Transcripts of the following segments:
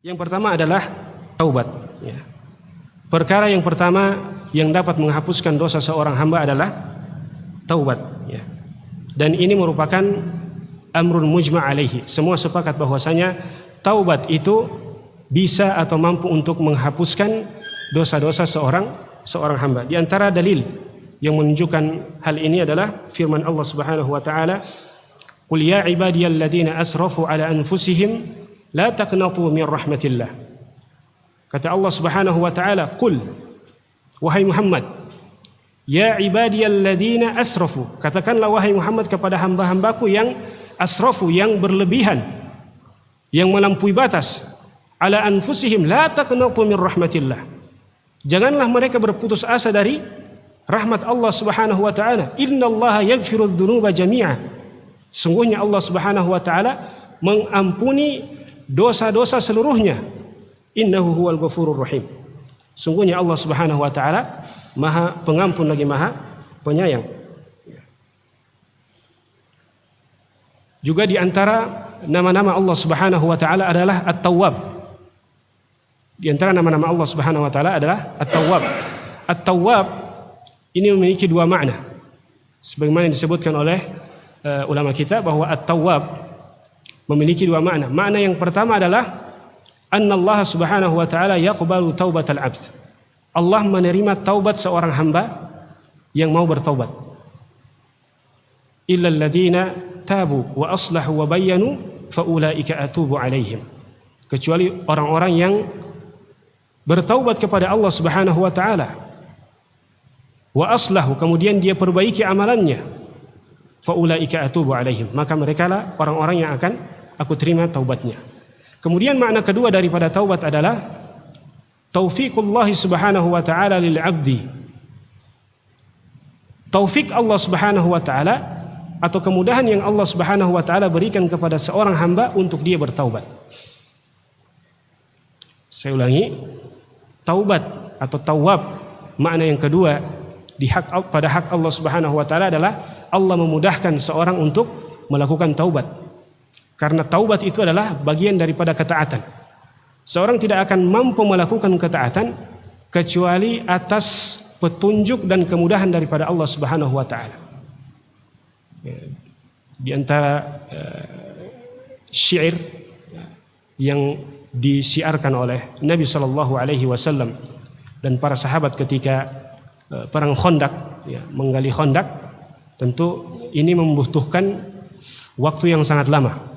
Yang pertama adalah taubat. Ya. Perkara yang pertama yang dapat menghapuskan dosa seorang hamba adalah taubat. Ya. Dan ini merupakan amrun mujma' alaihi. Semua sepakat bahwasanya taubat itu bisa atau mampu untuk menghapuskan dosa-dosa seorang hamba. Di antara dalil yang menunjukkan hal ini adalah firman Allah Subhanahu wa taala, "Qul ya ibadiyalladzina asrafu ala anfusihim la taqnatu min rahmatillah." Kata Allah Subhanahu wa taala, "Qul, wahai Muhammad, ya ibadiyalladzina asrafu." Katakanlah wahai Muhammad kepada hamba-hambaku yang asrafu, yang berlebihan, yang melampaui batas, ala anfusihim la taqnatu min rahmatillah. Janganlah mereka berputus asa dari rahmat Allah Subhanahu wa taala. Innallaha yaghfiru dzunuba jami'a. Sungguhnya Allah Subhanahu wa taala mengampuni dosa-dosa seluruhnya. Innahu huwal ghafurur rahim. Sungguhnya Allah Subhanahu wa taala Maha Pengampun lagi Maha Penyayang. Juga di antara nama-nama Allah Subhanahu wa taala adalah At-Tawwab. Di antara nama-nama Allah Subhanahu wa taala adalah At-Tawwab. At-Tawwab ini memiliki dua makna. Sebagaimana disebutkan oleh ulama kita bahwa At-Tawwab memiliki dua makna. Makna yang pertama adalah annallaha subhanahu wa ta'ala yaqbalu taubatal abd. Allah menerima taubat seorang hamba yang mau bertaubat. Illal ladzina tabu wa aslahu wa bayyanu fa ulaika atubu alaihim. Kecuali orang-orang yang bertaubat kepada Allah Subhanahu wa taala wa aslahu, kemudian dia perbaiki amalannya, fa ulaika atubu alaihim, maka merekalah orang-orang yang akan aku terima taubatnya. Kemudian makna kedua daripada taubat adalah taufiqullah Subhanahu wa taala lil 'abdi. Taufik Allah Subhanahu wa taala atau kemudahan yang Allah Subhanahu wa taala berikan kepada seorang hamba untuk dia bertaubat. Saya ulangi, taubat atau tawab, makna yang kedua pada hak Allah Subhanahu wa taala adalah Allah memudahkan seorang untuk melakukan taubat. Karena taubat itu adalah bagian daripada ketaatan. Seorang tidak akan mampu melakukan ketaatan kecuali atas petunjuk dan kemudahan daripada Allah Subhanahu wa taala. Di antara syair yang disiarkan oleh Nabi sallallahu alaihi wasallam dan para sahabat ketika perang Khandaq, menggali Khandaq, tentu ini membutuhkan waktu yang sangat lama.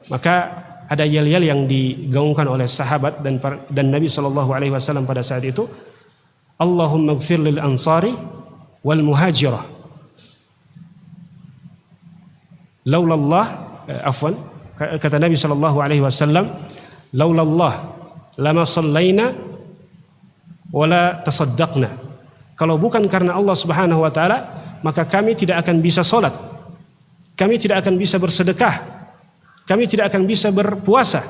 Maka ada yel-yel yang digaungkan oleh sahabat dan Nabi sallallahu alaihi wasallam pada saat itu, Allahumma ighfir lil ansari wal muhajirah. Laulallah, kata Nabi sallallahu alaihi wasallam, laulallah lama sallaina wala tasaddaqna. Kalau bukan karena Allah Subhanahu wa taala, maka kami tidak akan bisa salat. Kami tidak akan bisa bersedekah. Kami tidak akan bisa berpuasa.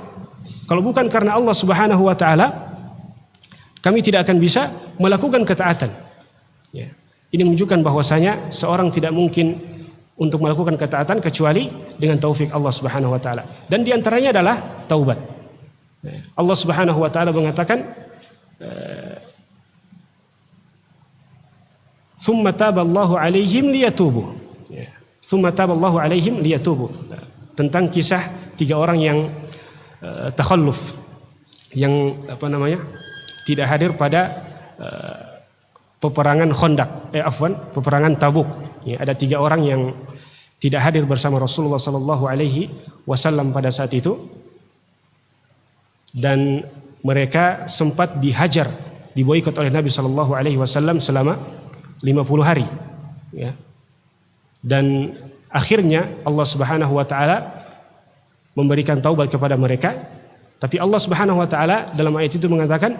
Kalau bukan karena Allah Subhanahu wa taala, kami tidak akan bisa melakukan ketaatan. Ya. Ini menunjukkan bahwasanya seorang tidak mungkin untuk melakukan ketaatan kecuali dengan taufik Allah Subhanahu wa taala. Dan di antaranya adalah taubat. Allah Subhanahu wa taala mengatakan, "Tsumma taballahu 'alaihim liyatubu." Ya. "Tsumma taballahu 'alaihim liyatubu." Tentang kisah tiga orang yang takhalluf, yang tidak hadir pada peperangan Khandaq, peperangan Tabuk. Ya, ada tiga orang yang tidak hadir bersama Rasulullah sallallahu alaihi wasallam pada saat itu, dan mereka sempat dihajar, diboikot oleh Nabi sallallahu alaihi wasallam selama 50 hari. Ya. Dan akhirnya Allah Subhanahu wa taala memberikan taubat kepada mereka, tapi Allah Subhanahu wa taala dalam ayat itu mengatakan,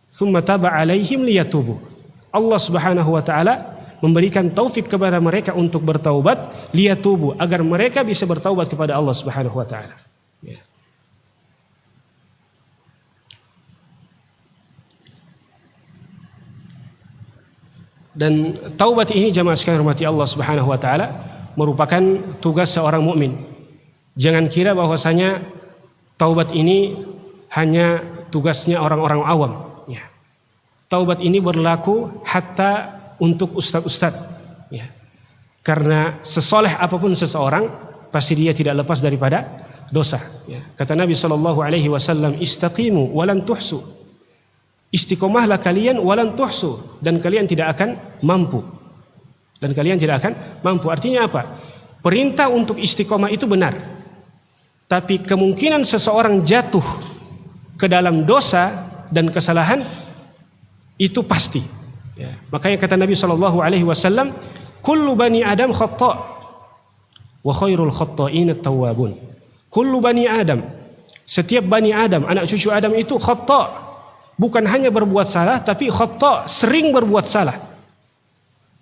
"Tsumma taba 'alaihim liyatubu." Allah Subhanahu wa taala memberikan taufik kepada mereka untuk bertaubat, liyatubu, agar mereka bisa bertaubat kepada Allah Subhanahu wa taala. Ya. Dan taubat ini jamaah sekalian hormati Allah Subhanahu wa taala merupakan tugas seorang mukmin. Jangan kira bahwasanya taubat ini hanya tugasnya orang-orang awam. Ya. Taubat ini berlaku hatta untuk ustadz-ustadz. Ya. Karena sesoleh apapun seseorang, pasti dia tidak lepas daripada dosa. Ya. Kata Nabi SAW, istaqimu walan tuhsu. Istiqomahlah kalian walan tuhsu, dan kalian tidak akan mampu. Dan kalian tidak akan mampu. Artinya apa? Perintah untuk istiqomah itu benar. Tapi kemungkinan seseorang jatuh ke dalam dosa dan kesalahan itu pasti. Ya. Makanya kata Nabi SAW, kullu bani Adam khata' wa khairul khata'in at-tawwabun. Kullu bani Adam, setiap bani Adam, anak cucu Adam itu khata', bukan hanya berbuat salah, tapi khata', sering berbuat salah.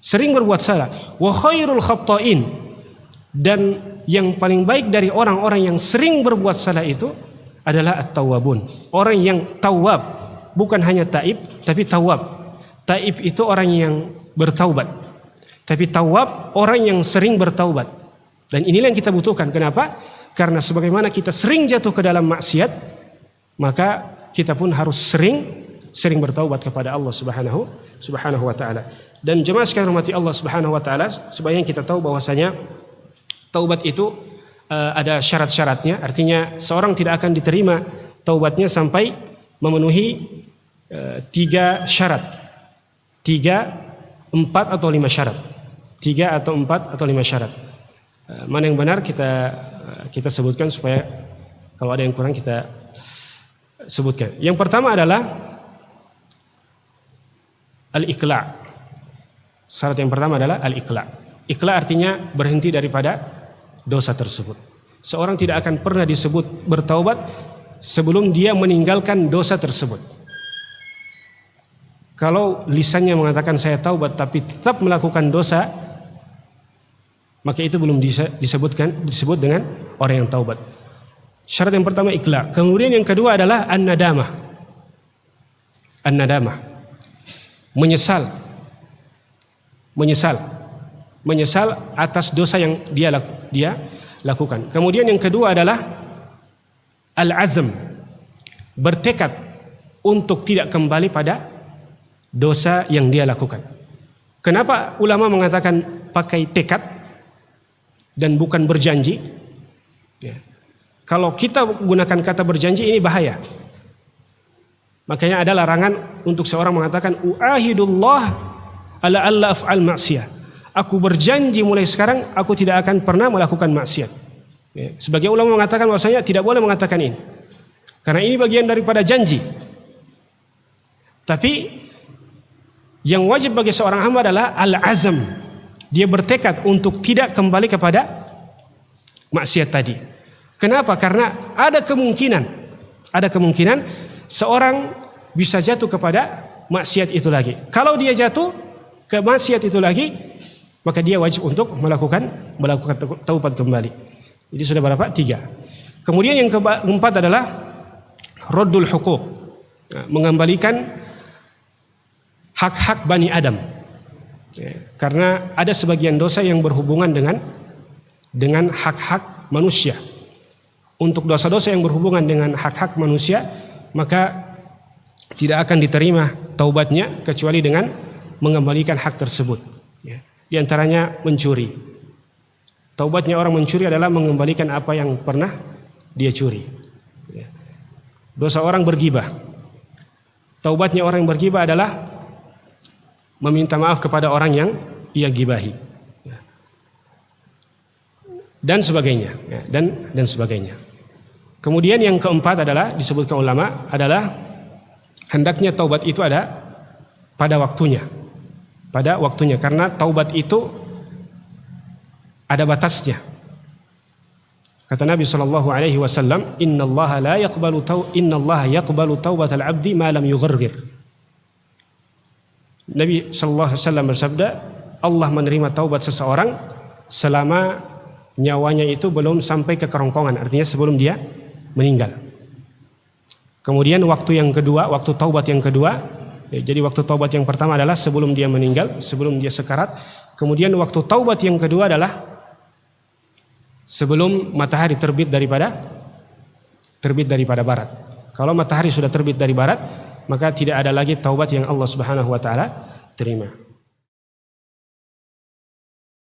Sering berbuat salah. Wa khairul khata'in, dan yang paling baik dari orang-orang yang sering berbuat salah itu adalah at-tawwabun. Orang yang tawab, bukan hanya taib, tapi tawab. Taib itu orang yang bertaubat. Tapi tawab orang yang sering bertaubat. Dan inilah yang kita butuhkan. Kenapa? Karena sebagaimana kita sering jatuh ke dalam maksiat, maka kita pun harus sering bertaubat kepada Allah Subhanahu wa taala. Dan jemaah sekalian hormati Allah Subhanahu wa taala, sebaiknya kita tahu bahwasanya taubat itu ada syarat-syaratnya. Artinya seorang tidak akan diterima taubatnya sampai memenuhi 3 syarat. 3, 4 atau 5 syarat. 3 atau 4 atau 5 syarat. Mana yang benar kita sebutkan supaya kalau ada yang kurang kita sebutkan. Yang pertama adalah al-iqla'. Syarat yang pertama adalah al-iqla'. Iqla' artinya berhenti daripada dosa tersebut. Seorang tidak akan pernah disebut bertaubat sebelum dia meninggalkan dosa tersebut. Kalau lisannya mengatakan saya taubat tapi tetap melakukan dosa, maka itu belum disebut dengan orang yang taubat. Syarat yang pertama iqla'. Kemudian yang kedua adalah an-nadamah. An-nadamah. Menyesal atas dosa yang dia lakukan. Kemudian yang kedua adalah al-azm. Bertekad untuk tidak kembali pada dosa yang dia lakukan. Kenapa ulama mengatakan pakai tekad dan bukan berjanji? Ya. Kalau kita gunakan kata berjanji ini bahaya. Makanya ada larangan untuk seorang mengatakan uahidullah ala alla af'al ma'siyah. Aku berjanji mulai sekarang aku tidak akan pernah melakukan maksiat. Ya. Sebagai ulama mengatakan bahwasanya tidak boleh mengatakan ini. Karena ini bagian daripada janji. Tapi yang wajib bagi seorang hamba adalah al-azam. Dia bertekad untuk tidak kembali kepada maksiat tadi. Kenapa? Karena ada kemungkinan seorang bisa jatuh kepada maksiat itu lagi. Kalau dia jatuh ke maksiat itu lagi, maka dia wajib untuk melakukan taubat kembali. Jadi sudah berapa? 3. Kemudian yang keempat adalah raddul huquq. Mengembalikan hak-hak Bani Adam. Ya, karena ada sebagian dosa yang berhubungan dengan hak-hak manusia. Untuk dosa-dosa yang berhubungan dengan hak-hak manusia, maka tidak akan diterima taubatnya kecuali dengan mengembalikan hak tersebut. Ya. Di antaranya mencuri. Taubatnya orang mencuri adalah mengembalikan apa yang pernah dia curi. Ya. Dosa orang bergibah. Taubatnya orang yang bergibah adalah meminta maaf kepada orang yang ia gibahi. Ya. Dan sebagainya. Ya. Dan sebagainya. Kemudian yang keempat adalah disebutkan ulama adalah hendaknya taubat itu ada pada waktunya. Pada waktunya, karena taubat itu ada batasnya. Kata Nabi SAW, innallaha yaqbalu taubatal abdi ma lam yughargir. Nabi SAW bersabda, Allah menerima taubat seseorang selama nyawanya itu belum sampai ke kerongkongan, artinya sebelum dia meninggal. Kemudian waktu taubat yang kedua, jadi waktu taubat yang pertama adalah sebelum dia meninggal, sebelum dia sekarat. Kemudian waktu taubat yang kedua adalah sebelum matahari terbit daripada terbit daripada barat. Kalau matahari sudah terbit dari barat, maka tidak ada lagi taubat yang Allah Subhanahu wa taala terima.